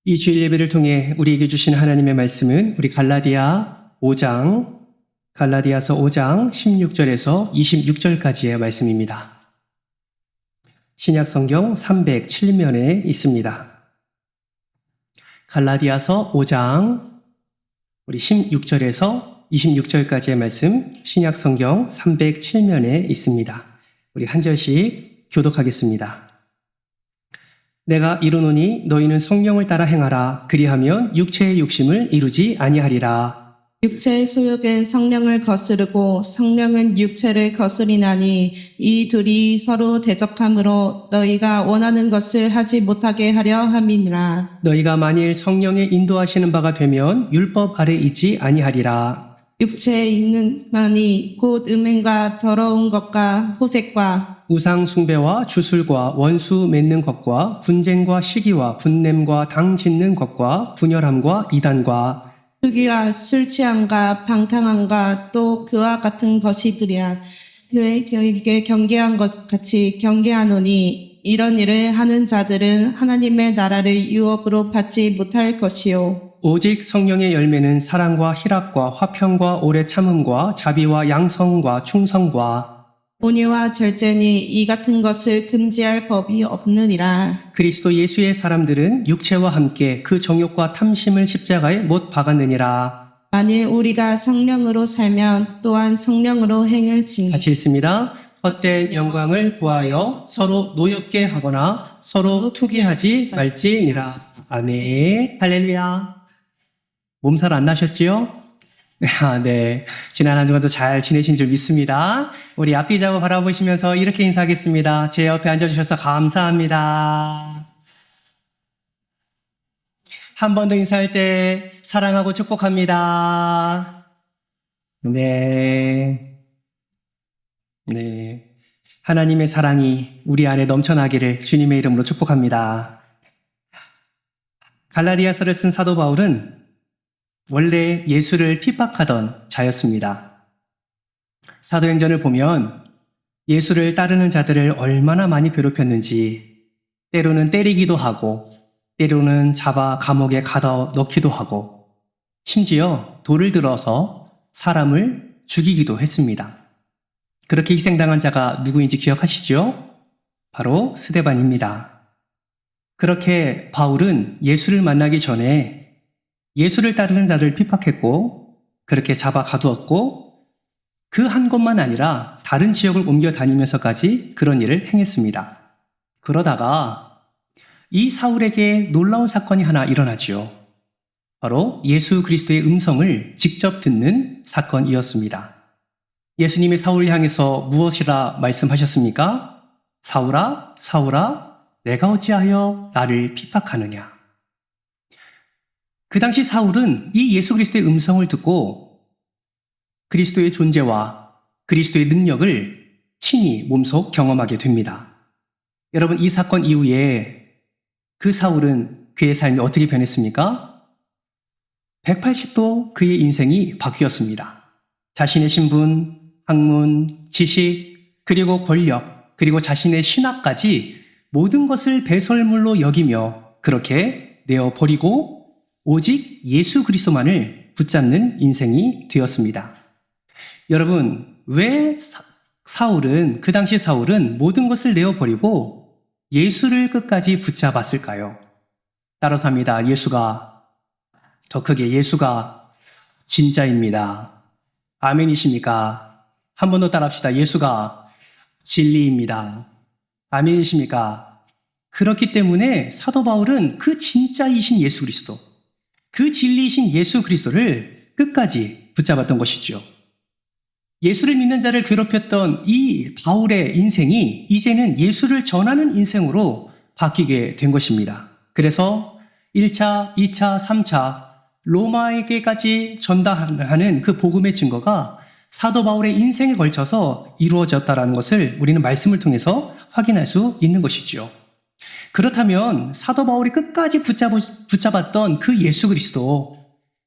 이 주일 예배를 통해 우리에게 주신 하나님의 말씀은 우리 갈라디아서 5장 16절에서 26절까지의 말씀입니다. 신약 성경 307면에 있습니다. 갈라디아서 5장 우리 16절에서 26절까지의 말씀 신약 성경 307면에 있습니다. 우리 한 절씩 교독하겠습니다. 내가 이르노니 너희는 성령을 따라 행하라. 그리하면 육체의 욕심을 이루지 아니하리라. 육체의 소욕은 성령을 거스르고 성령은 육체를 거스리나니 이 둘이 서로 대적함으로 너희가 원하는 것을 하지 못하게 하려 함이니라. 너희가 만일 성령의 인도하시는 바가 되면 율법 아래 있지 아니하리라. 육체에 있는 만이 곧 음행과 더러운 것과 호색과 우상 숭배와 주술과 원수 맺는 것과 분쟁과 시기와 분냄과 당 짓는 것과 분열함과 이단과 투기와 술 취함과 방탕함과 또 그와 같은 것이들이라. 너희에게 경계한 것 같이 경계하노니 이런 일을 하는 자들은 하나님의 나라를 유업으로 받지 못할 것이요. 오직 성령의 열매는 사랑과 희락과 화평과 오래 참음과 자비와 양성과 충성과 온유와 절제니 이 같은 것을 금지할 법이 없느니라. 그리스도 예수의 사람들은 육체와 함께 그 정욕과 탐심을 십자가에 못 박았느니라. 만일 우리가 성령으로 살면 또한 성령으로 행을지니. 같이 읽습니다. 헛된 영광을 구하여 서로 노엽게 하거나 서로 투기하지 말지니라. 아멘. 할렐루야. 몸살 안 나셨지요? 네. 지난 한 주간도 잘 지내신 줄 믿습니다. 우리 앞뒤 좌우 바라보시면서 이렇게 인사하겠습니다. 제 옆에 앉아주셔서 감사합니다. 한 번 더 인사할 때 사랑하고 축복합니다. 네. 하나님의 사랑이 우리 안에 넘쳐나기를 주님의 이름으로 축복합니다. 갈라디아서를 쓴 사도 바울은 원래 예수를 핍박하던 자였습니다. 사도행전을 보면 예수를 따르는 자들을 얼마나 많이 괴롭혔는지 때로는 때리기도 하고 때로는 잡아 감옥에 가둬 넣기도 하고 심지어 돌을 들어서 사람을 죽이기도 했습니다. 그렇게 희생당한 자가 누구인지 기억하시죠? 바로 스데반입니다. 그렇게 바울은 예수를 만나기 전에 예수를 따르는 자들을 핍박했고 그렇게 잡아 가두었고 그 한 곳만 아니라 다른 지역을 옮겨 다니면서까지 그런 일을 행했습니다. 그러다가 이 사울에게 놀라운 사건이 하나 일어나지요. 바로 예수 그리스도의 음성을 직접 듣는 사건이었습니다. 예수님이 사울을 향해서 무엇이라 말씀하셨습니까? 사울아, 사울아, 내가 어찌하여 나를 핍박하느냐? 그 당시 사울은 이 예수 그리스도의 음성을 듣고 그리스도의 존재와 그리스도의 능력을 친히 몸소 경험하게 됩니다. 여러분, 이 사건 이후에 그 사울은 그의 삶이 어떻게 변했습니까? 180도 그의 인생이 바뀌었습니다. 자신의 신분, 학문, 지식, 그리고 권력, 그리고 자신의 신학까지 모든 것을 배설물로 여기며 그렇게 내어버리고 오직 예수 그리스도만을 붙잡는 인생이 되었습니다. 여러분, 왜 그 당시 사울은 모든 것을 내어버리고 예수를 끝까지 붙잡았을까요? 따라서 합니다. 예수가, 더 크게 예수가 진짜입니다. 아멘이십니까? 한 번 더 따라합시다. 예수가 진리입니다. 아멘이십니까? 그렇기 때문에 사도 바울은 그 진짜이신 예수 그리스도, 그 진리이신 예수 그리스도를 끝까지 붙잡았던 것이죠. 예수를 믿는 자를 괴롭혔던 이 바울의 인생이 이제는 예수를 전하는 인생으로 바뀌게 된 것입니다. 그래서 1차, 2차, 3차 로마에게까지 전달하는 그 복음의 증거가 사도 바울의 인생에 걸쳐서 이루어졌다는 것을 우리는 말씀을 통해서 확인할 수 있는 것이죠. 그렇다면 사도 바울이 끝까지 붙잡았던 그 예수 그리스도,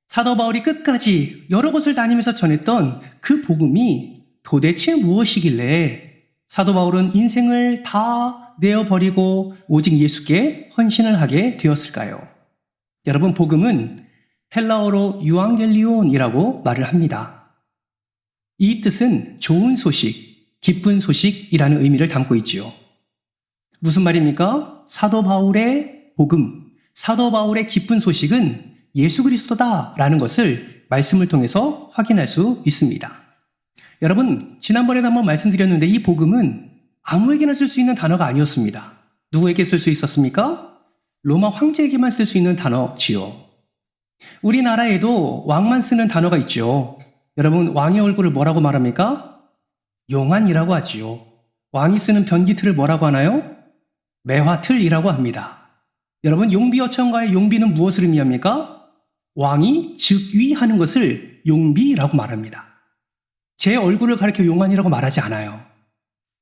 사도 바울이 끝까지 여러 곳을 다니면서 전했던 그 복음이 도대체 무엇이길래 사도 바울은 인생을 다 내어버리고 오직 예수께 헌신을 하게 되었을까요? 여러분, 복음은 헬라어로 유앙겔리온이라고 말을 합니다. 이 뜻은 좋은 소식, 기쁜 소식이라는 의미를 담고 있지요. 무슨 말입니까? 사도 바울의 복음, 사도 바울의 기쁜 소식은 예수 그리스도다라는 것을 말씀을 통해서 확인할 수 있습니다. 여러분, 지난번에도 한번 말씀드렸는데 이 복음은 아무에게나 쓸 수 있는 단어가 아니었습니다. 누구에게 쓸 수 있었습니까? 로마 황제에게만 쓸 수 있는 단어지요. 우리나라에도 왕만 쓰는 단어가 있죠. 여러분, 왕의 얼굴을 뭐라고 말합니까? 용안이라고 하지요. 왕이 쓰는 변기틀을 뭐라고 하나요? 매화틀이라고 합니다. 여러분, 용비어천가의 용비는 무엇을 의미합니까? 왕이 즉위하는 것을 용비라고 말합니다. 제 얼굴을 가리켜 용안이라고 말하지 않아요.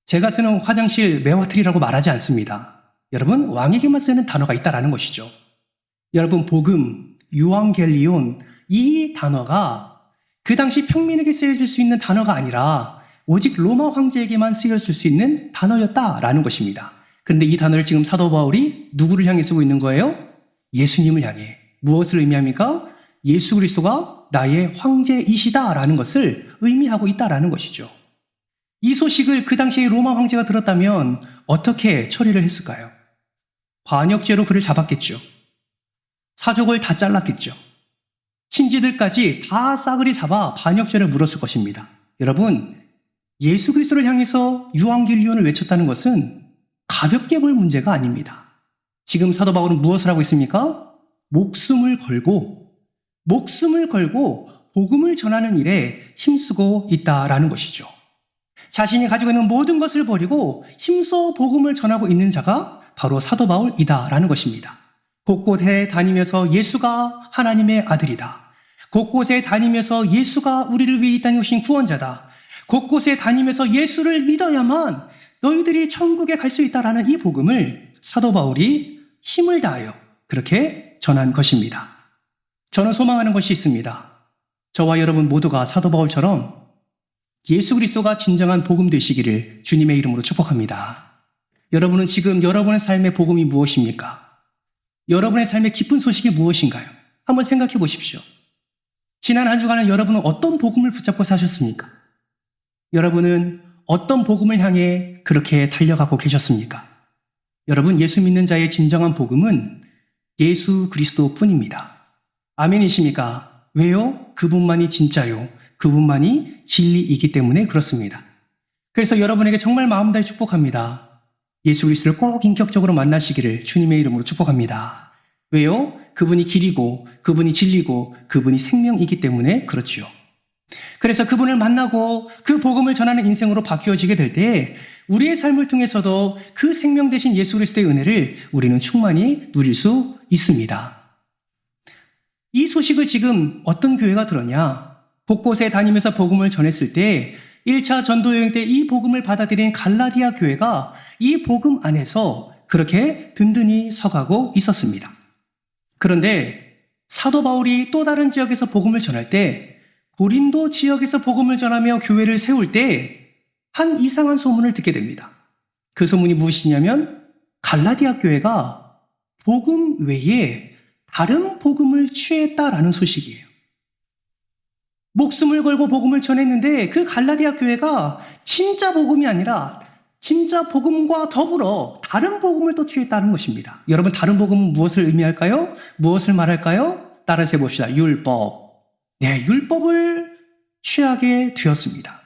제가 쓰는 화장실 매화틀이라고 말하지 않습니다. 여러분, 왕에게만 쓰는 단어가 있다라는 것이죠. 여러분, 복음, 유앙겔리온, 이 단어가 그 당시 평민에게 쓰여질 수 있는 단어가 아니라 오직 로마 황제에게만 쓰여질 수 있는 단어였다라는 것입니다. 근데 이 단어를 지금 사도 바울이 누구를 향해 쓰고 있는 거예요? 예수님을 향해. 무엇을 의미합니까? 예수 그리스도가 나의 황제이시다라는 것을 의미하고 있다라는 것이죠. 이 소식을 그 당시에 로마 황제가 들었다면 어떻게 처리를 했을까요? 반역죄로 그를 잡았겠죠. 사족을 다 잘랐겠죠. 친지들까지 다 싸그리 잡아 반역죄를 물었을 것입니다. 여러분, 예수 그리스도를 향해서 유앙겔리온을 외쳤다는 것은 가볍게 볼 문제가 아닙니다. 지금 사도 바울은 무엇을 하고 있습니까? 목숨을 걸고 복음을 전하는 일에 힘쓰고 있다라는 것이죠. 자신이 가지고 있는 모든 것을 버리고 힘써 복음을 전하고 있는 자가 바로 사도 바울이다라는 것입니다. 곳곳에 다니면서 예수가 하나님의 아들이다. 곳곳에 다니면서 예수가 우리를 위해 이 땅에 오신 구원자다. 곳곳에 다니면서 예수를 믿어야만 너희들이 천국에 갈 수 있다라는 이 복음을 사도 바울이 힘을 다하여 그렇게 전한 것입니다. 저는 소망하는 것이 있습니다. 저와 여러분 모두가 사도 바울처럼 예수 그리스도가 진정한 복음 되시기를 주님의 이름으로 축복합니다. 여러분은 지금 여러분의 삶의 복음이 무엇입니까? 여러분의 삶의 기쁜 소식이 무엇인가요? 한번 생각해 보십시오. 지난 한 주간은 여러분은 어떤 복음을 붙잡고 사셨습니까? 여러분은 어떤 복음을 향해 그렇게 달려가고 계셨습니까? 여러분, 예수 믿는 자의 진정한 복음은 예수 그리스도뿐입니다. 아멘이십니까? 왜요? 그분만이 진짜요. 그분만이 진리이기 때문에 그렇습니다. 그래서 여러분에게 정말 마음 다해 축복합니다. 예수 그리스도를 꼭 인격적으로 만나시기를 주님의 이름으로 축복합니다. 왜요? 그분이 길이고 그분이 진리고 그분이 생명이기 때문에 그렇지요. 그래서 그분을 만나고 그 복음을 전하는 인생으로 바뀌어지게 될 때 우리의 삶을 통해서도 그 생명 되신 예수 그리스도의 은혜를 우리는 충만히 누릴 수 있습니다. 이 소식을 지금 어떤 교회가 들었냐? 곳곳에 다니면서 복음을 전했을 때 1차 전도여행 때 이 복음을 받아들인 갈라디아 교회가 이 복음 안에서 그렇게 든든히 서가고 있었습니다. 그런데 사도 바울이 또 다른 지역에서 복음을 전할 때 고린도 지역에서 복음을 전하며 교회를 세울 때 한 이상한 소문을 듣게 됩니다. 그 소문이 무엇이냐면 갈라디아 교회가 복음 외에 다른 복음을 취했다라는 소식이에요. 목숨을 걸고 복음을 전했는데 그 갈라디아 교회가 진짜 복음이 아니라 진짜 복음과 더불어 다른 복음을 또 취했다는 것입니다. 여러분, 다른 복음은 무엇을 의미할까요? 무엇을 말할까요? 따라서 해봅시다. 율법. 네, 율법을 취하게 되었습니다.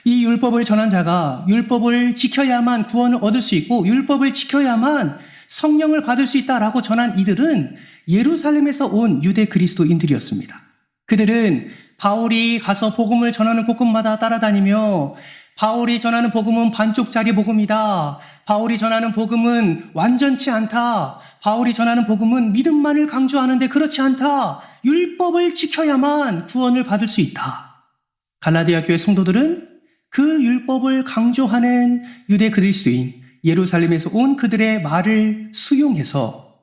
이 율법을 전한 자가 율법을 지켜야만 구원을 얻을 수 있고 율법을 지켜야만 성령을 받을 수 있다라고 전한 이들은 예루살렘에서 온 유대 그리스도인들이었습니다. 그들은 바울이 가서 복음을 전하는 곳곳마다 따라다니며 바울이 전하는 복음은 반쪽짜리 복음이다. 바울이 전하는 복음은 완전치 않다. 바울이 전하는 복음은 믿음만을 강조하는데 그렇지 않다. 율법을 지켜야만 구원을 받을 수 있다. 갈라디아 교회 성도들은 그 율법을 강조하는 유대 그리스도인 예루살렘에서 온 그들의 말을 수용해서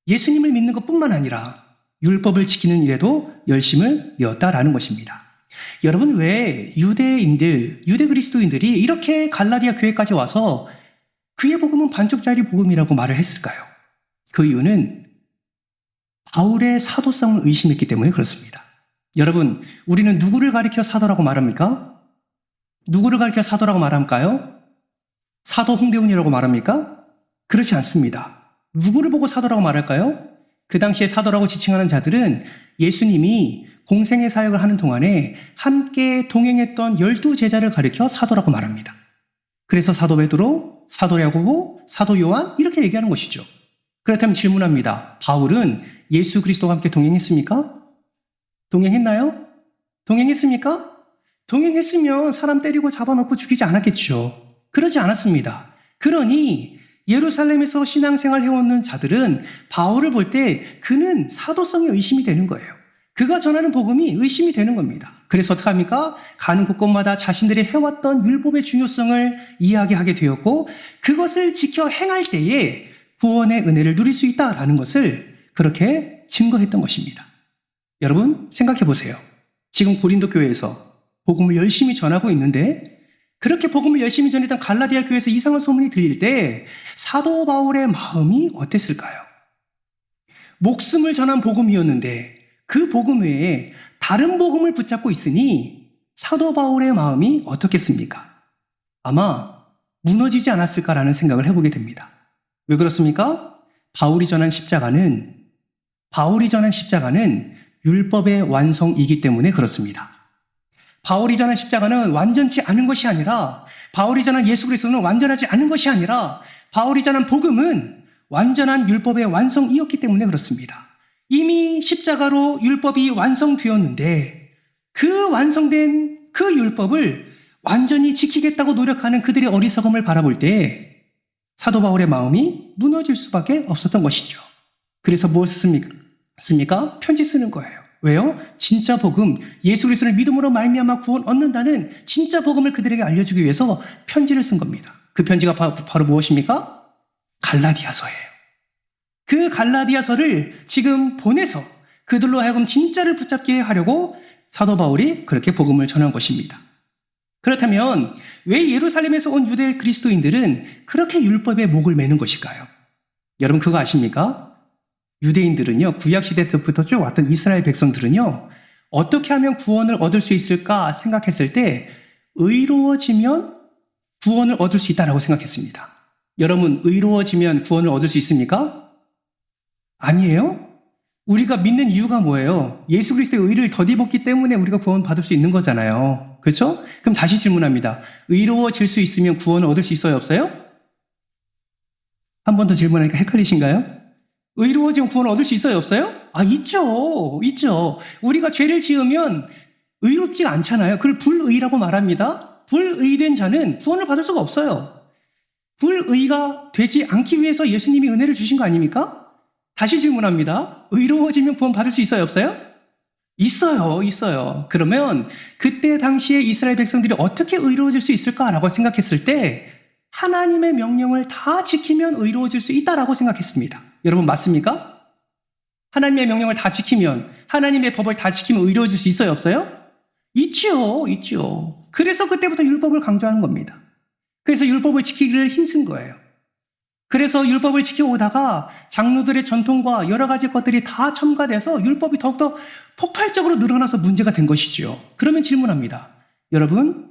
예수님을 믿는 것뿐만 아니라 율법을 지키는 일에도 열심을 내었다라는 것입니다. 여러분, 왜 유대 그리스도인들이 이렇게 갈라디아 교회까지 와서 그의 복음은 반쪽짜리 복음이라고 말을 했을까요? 그 이유는 바울의 사도성을 의심했기 때문에 그렇습니다. 여러분, 우리는 누구를 가리켜 사도라고 말합니까? 누구를 가리켜 사도라고 말할까요? 사도 홍대훈이라고 말합니까? 그렇지 않습니다. 누구를 보고 사도라고 말할까요? 그 당시에 사도라고 지칭하는 자들은 예수님이 공생의 사역을 하는 동안에 함께 동행했던 12제자를 가리켜 사도라고 말합니다. 그래서 사도 베드로, 사도 야고보, 사도 요한 이렇게 얘기하는 것이죠. 그렇다면 질문합니다. 바울은 예수 그리스도와 함께 동행했습니까? 동행했나요? 동행했습니까? 동행했으면 사람 때리고 잡아놓고 죽이지 않았겠죠. 그러지 않았습니다. 그러니 예루살렘에서 신앙생활 해오는 자들은 바울을 볼 때 그는 사도성이 의심이 되는 거예요. 그가 전하는 복음이 의심이 되는 겁니다. 그래서 어떻게 합니까? 가는 곳곳마다 자신들이 해왔던 율법의 중요성을 이야기하게 되었고 그것을 지켜 행할 때에 구원의 은혜를 누릴 수 있다라는 것을 그렇게 증거했던 것입니다. 여러분 생각해 보세요. 지금 고린도 교회에서 복음을 열심히 전하고 있는데 그렇게 복음을 열심히 전했던 갈라디아 교회에서 이상한 소문이 들릴 때 사도 바울의 마음이 어땠을까요? 목숨을 전한 복음이었는데 그 복음 외에 다른 복음을 붙잡고 있으니 사도 바울의 마음이 어떻겠습니까? 아마 무너지지 않았을까라는 생각을 해보게 됩니다. 왜 그렇습니까? 바울이 전한 십자가는 율법의 완성이기 때문에 그렇습니다. 바울이 전한 십자가는 완전치 않은 것이 아니라 바울이 전한 예수 그리스도는 완전하지 않은 것이 아니라 바울이 전한 복음은 완전한 율법의 완성이었기 때문에 그렇습니다. 이미 십자가로 율법이 완성되었는데 그 완성된 그 율법을 완전히 지키겠다고 노력하는 그들의 어리석음을 바라볼 때 사도 바울의 마음이 무너질 수밖에 없었던 것이죠. 그래서 무엇을 씁니까? 편지 쓰는 거예요. 왜요? 진짜 복음, 예수 그리스도를 믿음으로 말미암아 구원 얻는다는 진짜 복음을 그들에게 알려주기 위해서 편지를 쓴 겁니다. 그 편지가 바로 무엇입니까? 갈라디아서예요. 그 갈라디아서를 지금 보내서 그들로 하여금 진짜를 붙잡게 하려고 사도 바울이 그렇게 복음을 전한 것입니다. 그렇다면 왜 예루살렘에서 온 유대 그리스도인들은 그렇게 율법에 목을 매는 것일까요? 여러분 그거 아십니까? 유대인들은요, 구약시대 때부터 쭉 왔던 이스라엘 백성들은요, 어떻게 하면 구원을 얻을 수 있을까 생각했을 때 의로워지면 구원을 얻을 수 있다라고 생각했습니다. 여러분, 의로워지면 구원을 얻을 수 있습니까? 아니에요? 우리가 믿는 이유가 뭐예요? 예수 그리스도의 의를 덧입었기 때문에 우리가 구원 받을 수 있는 거잖아요. 그렇죠? 그럼 다시 질문합니다. 의로워질 수 있으면 구원을 얻을 수 있어요, 없어요? 한 번 더 질문하니까 헷갈리신가요? 의로워지면 구원을 얻을 수 있어요, 없어요? 있죠. 우리가 죄를 지으면 의롭지가 않잖아요. 그걸 불의라고 말합니다. 불의된 자는 구원을 받을 수가 없어요. 불의가 되지 않기 위해서 예수님이 은혜를 주신 거 아닙니까? 다시 질문합니다. 의로워지면 구원 받을 수 있어요, 없어요? 있어요. 그러면 그때 당시에 이스라엘 백성들이 어떻게 의로워질 수 있을까라고 생각했을 때 하나님의 명령을 다 지키면 의로워질 수 있다라고 생각했습니다. 여러분 맞습니까? 하나님의 명령을 다 지키면, 하나님의 법을 다 지키면 의로워질 수 있어요, 없어요? 있죠. 그래서 그때부터 율법을 강조하는 겁니다. 그래서 율법을 지키기를 힘쓴 거예요. 그래서 율법을 지켜오다가 장로들의 전통과 여러 가지 것들이 다 첨가돼서 율법이 더욱더 폭발적으로 늘어나서 문제가 된 것이지요. 그러면 질문합니다. 여러분,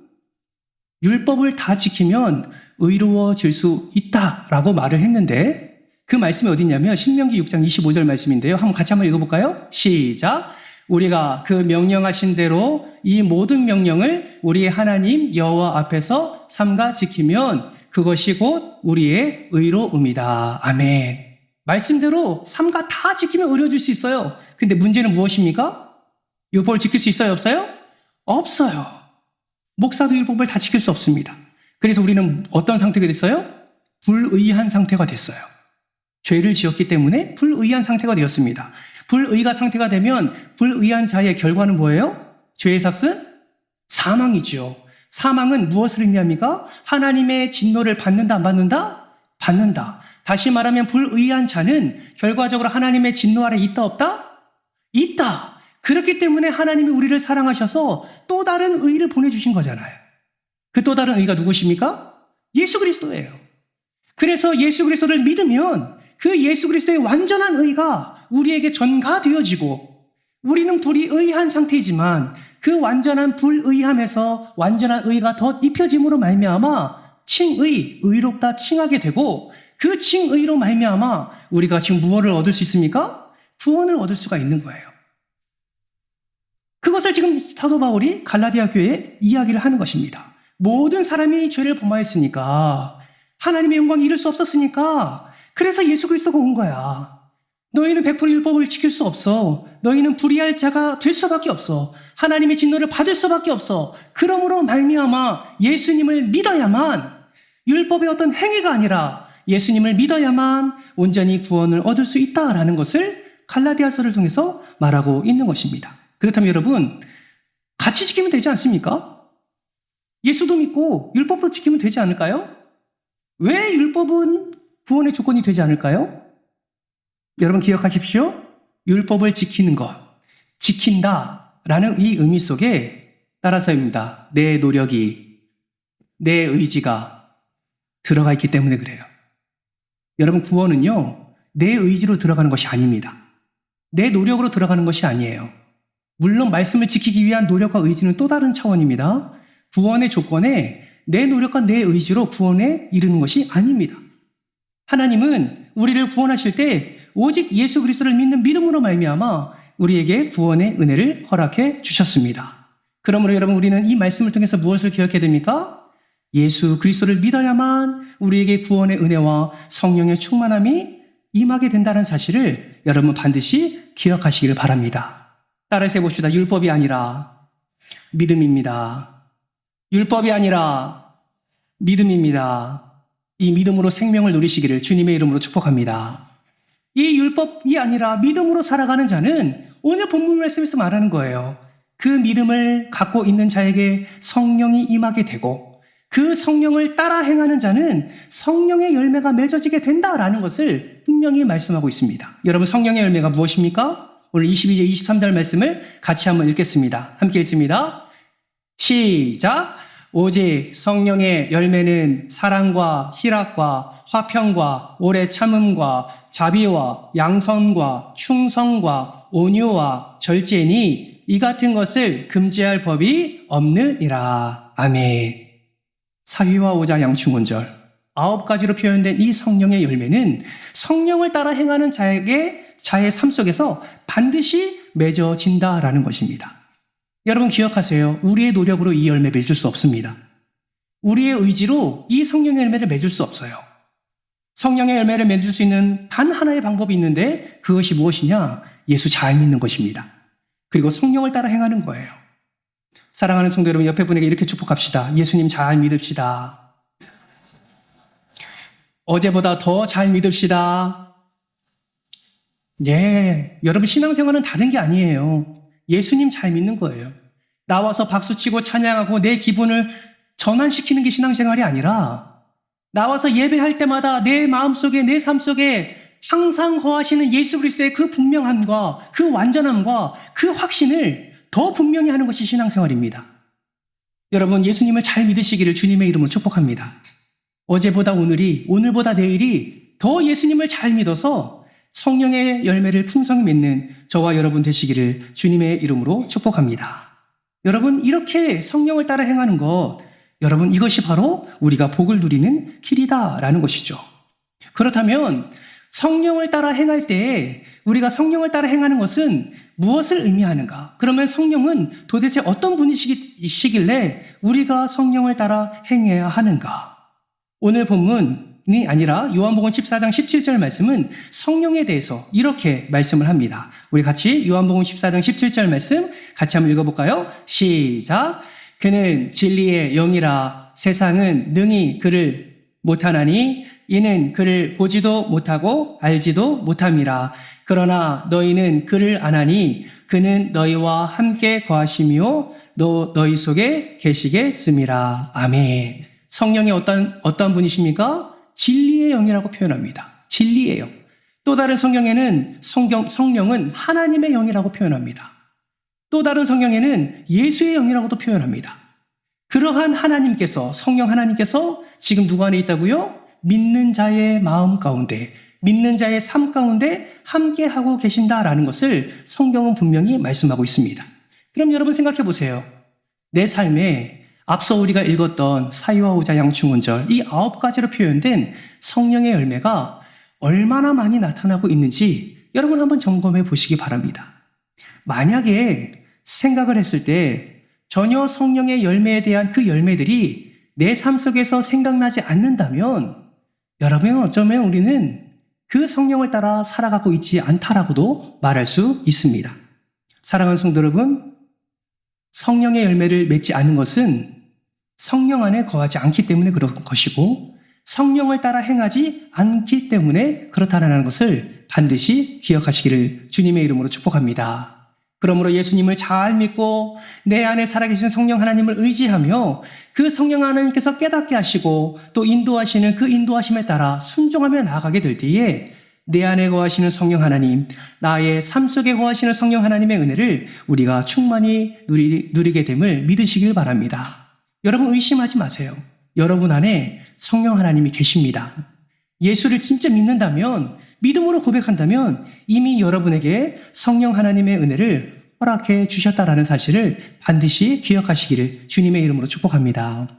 율법을 다 지키면 의로워질 수 있다라고 말을 했는데 그 말씀이 어디 있냐면 신명기 6장 25절 말씀인데요. 같이 한번 읽어볼까요? 시작! 우리가 그 명령하신 대로 이 모든 명령을 우리의 하나님 여호와 앞에서 삼가 지키면 그것이 곧 우리의 의로움이다. 아멘. 말씀대로 삼가 다 지키면 의로워질 수 있어요. 근데 문제는 무엇입니까? 율법을 지킬 수 있어요, 없어요? 없어요. 목사도 율법을 다 지킬 수 없습니다. 그래서 우리는 어떤 상태가 됐어요? 불의한 상태가 됐어요. 죄를 지었기 때문에 불의한 상태가 되었습니다. 불의가 상태가 되면 불의한 자의 결과는 뭐예요? 죄의 삭은 사망이죠. 사망은 무엇을 의미합니까? 하나님의 진노를 받는다, 안 받는다? 받는다. 다시 말하면 불의한 자는 결과적으로 하나님의 진노 아래 있다, 없다? 있다. 그렇기 때문에 하나님이 우리를 사랑하셔서 또 다른 의를 보내주신 거잖아요. 그 또 다른 의가 누구십니까? 예수 그리스도예요. 그래서 예수 그리스도를 믿으면 그 예수 그리스도의 완전한 의가 우리에게 전가되어지고 우리는 불의한 상태이지만 그 완전한 불의함에서 완전한 의가 더 입혀짐으로 말미암아 칭의, 의롭다 칭하게 되고 그 칭의로 말미암아 우리가 지금 무엇을 얻을 수 있습니까? 구원을 얻을 수가 있는 거예요. 그것을 지금 사도 바울이 갈라디아 교회에 이야기를 하는 것입니다. 모든 사람이 죄를 범하였으니까 하나님의 영광을 이룰 수 없었으니까 그래서 예수 그리스도가 온 거야. 너희는 100% 율법을 지킬 수 없어. 너희는 불의할 자가 될 수밖에 없어. 하나님의 진노를 받을 수밖에 없어. 그러므로 말미암아 예수님을 믿어야만 율법의 어떤 행위가 아니라 예수님을 믿어야만 온전히 구원을 얻을 수 있다라는 것을 갈라디아서를 통해서 말하고 있는 것입니다. 그렇다면 여러분 같이 지키면 되지 않습니까? 예수도 믿고 율법도 지키면 되지 않을까요? 왜 율법은 구원의 조건이 되지 않을까요? 여러분 기억하십시오. 율법을 지키는 것, 지킨다라는 이 의미 속에 따라서입니다. 내 노력이, 내 의지가 들어가 있기 때문에 그래요. 여러분 구원은요, 내 의지로 들어가는 것이 아닙니다. 내 노력으로 들어가는 것이 아니에요. 물론 말씀을 지키기 위한 노력과 의지는 또 다른 차원입니다. 구원의 조건에 내 노력과 내 의지로 구원에 이르는 것이 아닙니다. 하나님은 우리를 구원하실 때 오직 예수 그리스도를 믿는 믿음으로 말미암아 우리에게 구원의 은혜를 허락해 주셨습니다. 그러므로 여러분 우리는 이 말씀을 통해서 무엇을 기억해야 됩니까? 예수 그리스도를 믿어야만 우리에게 구원의 은혜와 성령의 충만함이 임하게 된다는 사실을 여러분 반드시 기억하시길 바랍니다. 따라서 해봅시다. 율법이 아니라 믿음입니다. 율법이 아니라 믿음입니다. 이 믿음으로 생명을 누리시기를 주님의 이름으로 축복합니다. 이 율법이 아니라 믿음으로 살아가는 자는 오늘 본문 말씀에서 말하는 거예요. 그 믿음을 갖고 있는 자에게 성령이 임하게 되고 그 성령을 따라 행하는 자는 성령의 열매가 맺어지게 된다라는 것을 분명히 말씀하고 있습니다. 여러분 성령의 열매가 무엇입니까? 오늘 22절 23절 말씀을 같이 한번 읽겠습니다. 함께 읽습니다. 시작! 오직 성령의 열매는 사랑과 희락과 화평과 오래 참음과 자비와 양선과 충성과 온유와 절제니 이 같은 것을 금지할 법이 없느니라. 아멘. 사위와 오자 양충원절 9가지로 표현된 이 성령의 열매는 성령을 따라 행하는 자의 삶 속에서 반드시 맺어진다라는 것입니다. 여러분 기억하세요. 우리의 노력으로 이 열매 맺을 수 없습니다. 우리의 의지로 이 성령의 열매를 맺을 수 없어요. 성령의 열매를 맺을 수 있는 단 하나의 방법이 있는데 그것이 무엇이냐? 예수 잘 믿는 것입니다. 그리고 성령을 따라 행하는 거예요. 사랑하는 성도 여러분, 옆에 분에게 이렇게 축복합시다. 예수님 잘 믿읍시다. 어제보다 더 잘 믿읍시다. 예, 여러분 신앙생활은 다른 게 아니에요. 예수님 잘 믿는 거예요. 나와서 박수치고 찬양하고 내 기분을 전환시키는 게 신앙생활이 아니라 나와서 예배할 때마다 내 마음속에 내 삶 속에 항상 거하시는 예수 그리스도의 그 분명함과 그 완전함과 그 확신을 더 분명히 하는 것이 신앙생활입니다. 여러분 예수님을 잘 믿으시기를 주님의 이름으로 축복합니다. 어제보다 오늘이, 오늘보다 내일이 더 예수님을 잘 믿어서 성령의 열매를 풍성히 맺는 저와 여러분 되시기를 주님의 이름으로 축복합니다. 여러분 이렇게 성령을 따라 행하는 것, 여러분 이것이 바로 우리가 복을 누리는 길이다라는 것이죠. 그렇다면 성령을 따라 행할 때 우리가 성령을 따라 행하는 것은 무엇을 의미하는가? 그러면 성령은 도대체 어떤 분이시길래 우리가 성령을 따라 행해야 하는가? 오늘 본문이 아니라 요한복음 14장 17절 말씀은 성령에 대해서 이렇게 말씀을 합니다. 우리 같이 요한복음 14장 17절 말씀 같이 한번 읽어볼까요? 시작! 그는 진리의 영이라 세상은 능히 그를 못하나니 이는 그를 보지도 못하고 알지도 못함이라. 그러나 너희는 그를 아나니 그는 너희와 함께 거하시며 너희 속에 계시겠음이라. 아멘. 성령이 어떤 분이십니까? 진리의 영이라고 표현합니다. 진리의 영. 또 다른 성경에는 성령은 하나님의 영이라고 표현합니다. 또 다른 성경에는 예수의 영이라고도 표현합니다. 그러한 하나님께서, 성령 하나님께서 지금 누구 안에 있다고요? 믿는 자의 마음 가운데 믿는 자의 삶 가운데 함께하고 계신다라는 것을 성경은 분명히 말씀하고 있습니다. 그럼 여러분 생각해 보세요. 내 삶에 앞서 우리가 읽었던 사위와 오자 양충운절 이 9가지로 표현된 성령의 열매가 얼마나 많이 나타나고 있는지 여러분 한번 점검해 보시기 바랍니다. 만약에 생각을 했을 때 전혀 성령의 열매에 대한 그 열매들이 내 삶 속에서 생각나지 않는다면 여러분 어쩌면 우리는 그 성령을 따라 살아가고 있지 않다라고도 말할 수 있습니다. 사랑하는 성도 여러분, 성령의 열매를 맺지 않는 것은 성령 안에 거하지 않기 때문에 그런 것이고 성령을 따라 행하지 않기 때문에 그렇다는 것을 반드시 기억하시기를 주님의 이름으로 축복합니다. 그러므로 예수님을 잘 믿고 내 안에 살아계신 성령 하나님을 의지하며 그 성령 하나님께서 깨닫게 하시고 또 인도하시는 그 인도하심에 따라 순종하며 나아가게 될 때에 내 안에 거하시는 성령 하나님, 나의 삶 속에 거하시는 성령 하나님의 은혜를 우리가 충만히 누리게 됨을 믿으시길 바랍니다. 여러분 의심하지 마세요. 여러분 안에 성령 하나님이 계십니다. 예수를 진짜 믿는다면, 믿음으로 고백한다면 이미 여러분에게 성령 하나님의 은혜를 허락해 주셨다라는 사실을 반드시 기억하시기를 주님의 이름으로 축복합니다.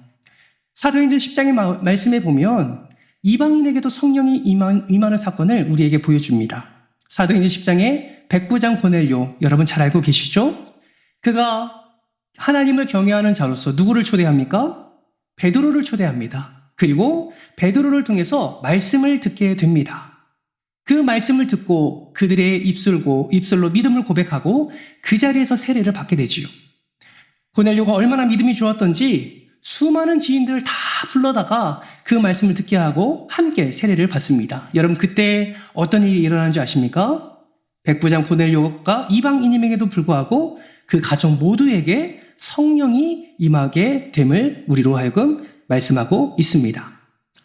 사도행전 10장의 말씀에 보면 이방인에게도 성령이 임하는 사건을 우리에게 보여줍니다. 사도행전 10장의 백부장 고넬료, 여러분 잘 알고 계시죠? 그가 하나님을 경외하는 자로서 누구를 초대합니까? 베드로를 초대합니다. 그리고 베드로를 통해서 말씀을 듣게 됩니다. 그 말씀을 듣고 그들의 입술로 믿음을 고백하고 그 자리에서 세례를 받게 되지요. 고넬료가 얼마나 믿음이 좋았던지 수많은 지인들을 다 불러다가 그 말씀을 듣게 하고 함께 세례를 받습니다. 여러분 그때 어떤 일이 일어나는 줄 아십니까? 백부장 고넬료가 이방인임에도 불구하고 그 가족 모두에게 성령이 임하게 됨을 우리로 하여금 말씀하고 있습니다.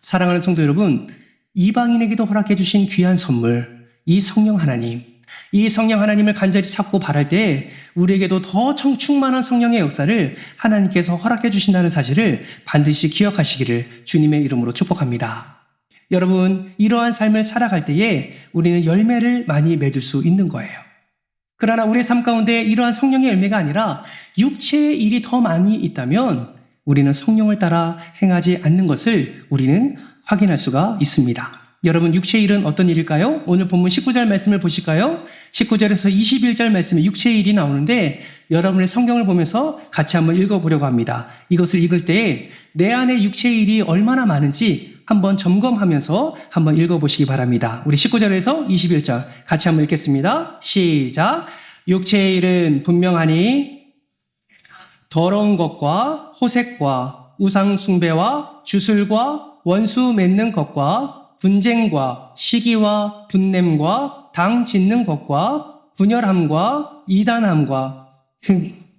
사랑하는 성도 여러분, 이방인에게도 허락해 주신 귀한 선물, 이 성령 하나님, 이 성령 하나님을 간절히 찾고 바랄 때 우리에게도 더 충만한 성령의 역사를 하나님께서 허락해 주신다는 사실을 반드시 기억하시기를 주님의 이름으로 축복합니다. 여러분, 이러한 삶을 살아갈 때에 우리는 열매를 많이 맺을 수 있는 거예요. 그러나 우리의 삶 가운데 이러한 성령의 열매가 아니라 육체의 일이 더 많이 있다면 우리는 성령을 따라 행하지 않는 것을 우리는 확인할 수가 있습니다. 여러분 육체의 일은 어떤 일일까요? 오늘 본문 19절 말씀을 보실까요? 19절에서 21절 말씀에 육체의 일이 나오는데 여러분의 성경을 보면서 같이 한번 읽어보려고 합니다. 이것을 읽을 때 내 안에 육체의 일이 얼마나 많은지 한번 점검하면서 한번 읽어보시기 바랍니다. 우리 19절에서 21절 같이 한번 읽겠습니다. 시작. 육체의 일은 분명하니 더러운 것과 호색과 우상 숭배와 주술과 원수 맺는 것과 분쟁과 시기와 분냄과 당 짓는 것과 분열함과 이단함과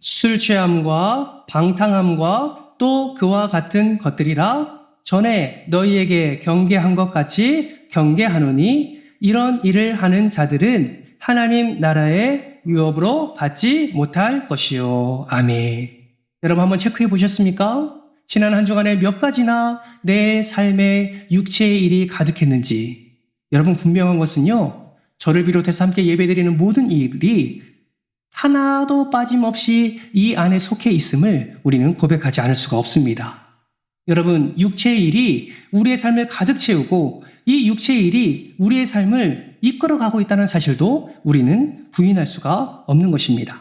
술 취함과 방탕함과 또 그와 같은 것들이라 전에 너희에게 경계한 것 같이 경계하노니 이런 일을 하는 자들은 하나님 나라의 유업으로 받지 못할 것이요. 아멘. 여러분 한번 체크해 보셨습니까? 지난 한 주간에 몇 가지나 내 삶에 육체의 일이 가득했는지. 여러분 분명한 것은요, 저를 비롯해서 함께 예배드리는 모든 이들이 하나도 빠짐없이 이 안에 속해 있음을 우리는 고백하지 않을 수가 없습니다. 여러분 육체의 일이 우리의 삶을 가득 채우고 이 육체의 일이 우리의 삶을 이끌어가고 있다는 사실도 우리는 부인할 수가 없는 것입니다.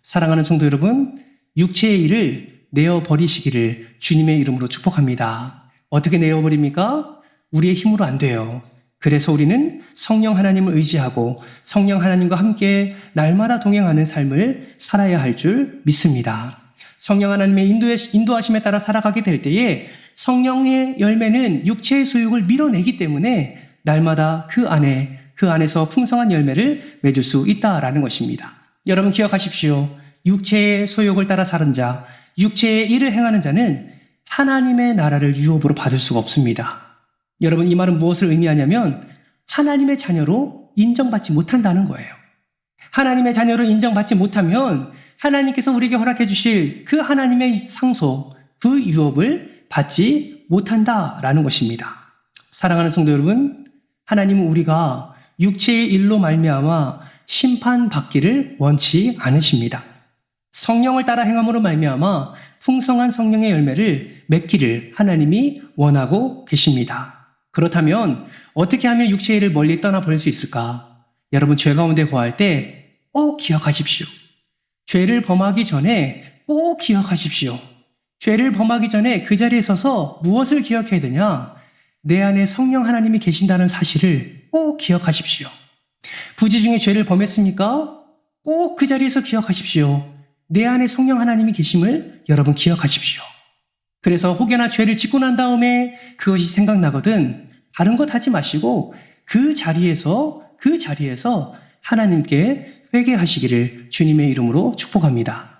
사랑하는 성도 여러분, 육체의 일을 내어버리시기를 주님의 이름으로 축복합니다. 어떻게 내어버립니까? 우리의 힘으로 안 돼요. 그래서 우리는 성령 하나님을 의지하고 성령 하나님과 함께 날마다 동행하는 삶을 살아야 할 줄 믿습니다. 성령 하나님의 인도하심에 따라 살아가게 될 때에 성령의 열매는 육체의 소욕을 밀어내기 때문에 날마다 그 안에서 풍성한 열매를 맺을 수 있다라는 것입니다. 여러분 기억하십시오. 육체의 소욕을 따라 사는 자, 육체의 일을 행하는 자는 하나님의 나라를 유업으로 받을 수가 없습니다. 여러분 이 말은 무엇을 의미하냐면 하나님의 자녀로 인정받지 못한다는 거예요. 하나님의 자녀로 인정받지 못하면 하나님께서 우리에게 허락해 주실 그 하나님의 상소, 그 유업을 받지 못한다라는 것입니다. 사랑하는 성도 여러분, 하나님은 우리가 육체의 일로 말미암아 심판받기를 원치 않으십니다. 성령을 따라 행함으로 말미암아 풍성한 성령의 열매를 맺기를 하나님이 원하고 계십니다. 그렇다면 어떻게 하면 육체의 일을 멀리 떠나버릴 수 있을까? 여러분, 죄 가운데 거할 때 꼭 기억하십시오. 죄를 범하기 전에 꼭 기억하십시오. 죄를 범하기 전에 그 자리에 서서 무엇을 기억해야 되냐? 내 안에 성령 하나님이 계신다는 사실을 꼭 기억하십시오. 부지 중에 죄를 범했습니까? 꼭 그 자리에서 기억하십시오. 내 안에 성령 하나님이 계심을 여러분 기억하십시오. 그래서 혹여나 죄를 짓고 난 다음에 그것이 생각나거든 다른 것 하지 마시고 그 자리에서 하나님께 회개하시기를 주님의 이름으로 축복합니다.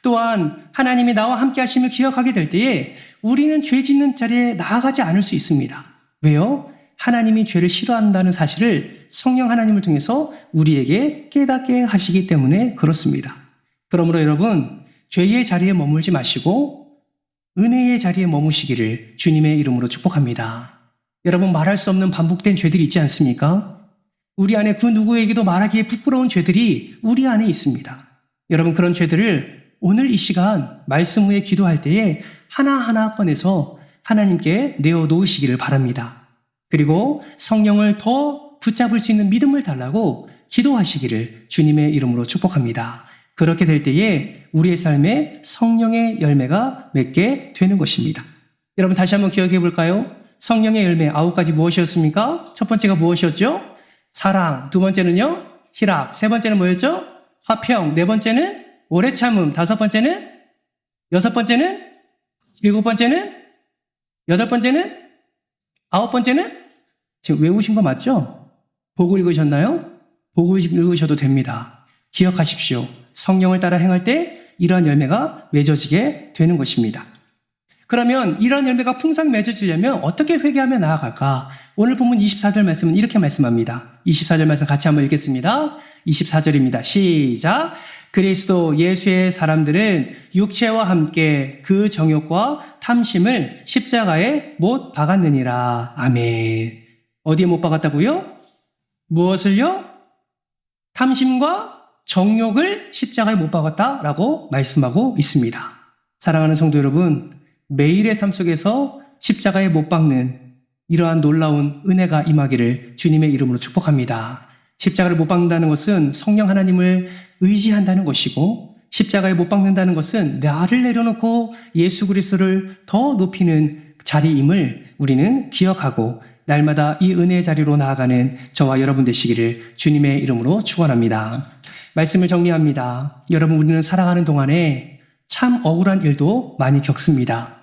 또한 하나님이 나와 함께 하심을 기억하게 될 때에 우리는 죄 짓는 자리에 나아가지 않을 수 있습니다. 왜요? 하나님이 죄를 싫어한다는 사실을 성령 하나님을 통해서 우리에게 깨닫게 하시기 때문에 그렇습니다. 그러므로 여러분, 죄의 자리에 머물지 마시고 은혜의 자리에 머무시기를 주님의 이름으로 축복합니다. 여러분, 말할 수 없는 반복된 죄들이 있지 않습니까? 우리 안에 그 누구에게도 말하기에 부끄러운 죄들이 우리 안에 있습니다. 여러분, 그런 죄들을 오늘 이 시간 말씀 후에 기도할 때에 하나하나 꺼내서 하나님께 내어놓으시기를 바랍니다. 그리고 성령을 더 붙잡을 수 있는 믿음을 달라고 기도하시기를 주님의 이름으로 축복합니다. 그렇게 될 때에 우리의 삶에 성령의 열매가 맺게 되는 것입니다. 여러분, 다시 한번 기억해 볼까요? 성령의 열매 9가지 무엇이었습니까? 첫 번째가 무엇이었죠? 사랑. 두 번째는요? 희락. 세 번째는 뭐였죠? 화평. 네 번째는 오래 참음. 다섯 번째는? 여섯 번째는? 일곱 번째는? 여덟 번째는? 아홉 번째는? 지금 외우신 거 맞죠? 보고 읽으셨나요? 보고 읽으셔도 됩니다. 기억하십시오. 성령을 따라 행할 때 이러한 열매가 맺어지게 되는 것입니다. 그러면 이러한 열매가 풍성히 맺어지려면 어떻게 회개하며 나아갈까? 오늘 본문 24절 말씀은 이렇게 말씀합니다. 24절 말씀 같이 한번 읽겠습니다. 24절입니다. 시작! 그리스도 예수의 사람들은 육체와 함께 그 정욕과 탐심을 십자가에 못 박았느니라. 아멘. 어디에 못 박았다고요? 무엇을요? 탐심과 정욕을 십자가에 못 박았다라고 말씀하고 있습니다. 사랑하는 성도 여러분, 매일의 삶 속에서 십자가에 못 박는 이러한 놀라운 은혜가 임하기를 주님의 이름으로 축복합니다. 십자가를 못 박는다는 것은 성령 하나님을 의지한다는 것이고, 십자가에 못 박는다는 것은 나를 내려놓고 예수 그리스도를 더 높이는 자리임을 우리는 기억하고 날마다 이 은혜의 자리로 나아가는 저와 여러분 되시기를 주님의 이름으로 축원합니다. 말씀을 정리합니다. 여러분, 우리는 살아가는 동안에 참 억울한 일도 많이 겪습니다.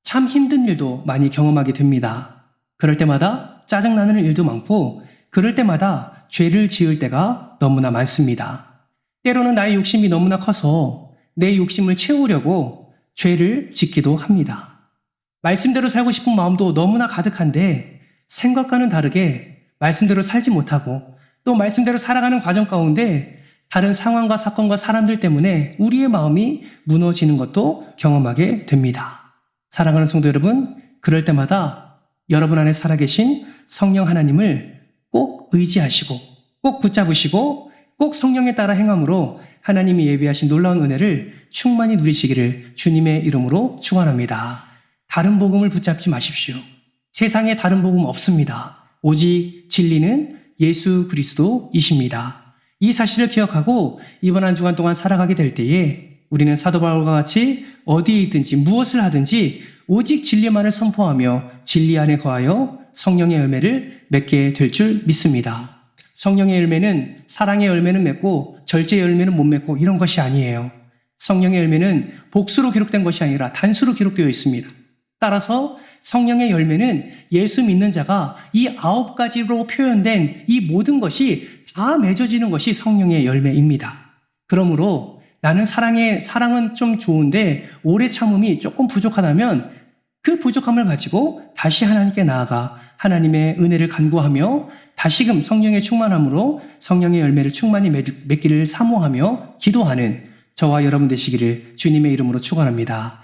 참 힘든 일도 많이 경험하게 됩니다. 그럴 때마다 짜증나는 일도 많고, 그럴 때마다 죄를 지을 때가 너무나 많습니다. 때로는 나의 욕심이 너무나 커서 내 욕심을 채우려고 죄를 짓기도 합니다. 말씀대로 살고 싶은 마음도 너무나 가득한데 생각과는 다르게 말씀대로 살지 못하고 또 말씀대로 살아가는 과정 가운데 다른 상황과 사건과 사람들 때문에 우리의 마음이 무너지는 것도 경험하게 됩니다. 사랑하는 성도 여러분, 그럴 때마다 여러분 안에 살아계신 성령 하나님을 꼭 의지하시고 꼭 붙잡으시고 꼭 성령에 따라 행함으로 하나님이 예비하신 놀라운 은혜를 충만히 누리시기를 주님의 이름으로 축원합니다. 다른 복음을 붙잡지 마십시오. 세상에 다른 복음 없습니다. 오직 진리는 예수 그리스도이십니다. 이 사실을 기억하고 이번 한 주간 동안 살아가게 될 때에 우리는 사도 바울과 같이 어디에 있든지 무엇을 하든지 오직 진리만을 선포하며 진리 안에 거하여 성령의 열매를 맺게 될 줄 믿습니다. 성령의 열매는 사랑의 열매는 맺고 절제의 열매는 못 맺고 이런 것이 아니에요. 성령의 열매는 복수로 기록된 것이 아니라 단수로 기록되어 있습니다. 따라서 성령의 열매는 예수 믿는 자가 이 9가지로 표현된 이 모든 것이 다 맺어지는 것이 성령의 열매입니다. 그러므로 나는 사랑은 좀 좋은데 오래 참음이 조금 부족하다면 그 부족함을 가지고 다시 하나님께 나아가 하나님의 은혜를 간구하며 다시금 성령의 충만함으로 성령의 열매를 충만히 맺기를 사모하며 기도하는 저와 여러분 되시기를 주님의 이름으로 축원합니다.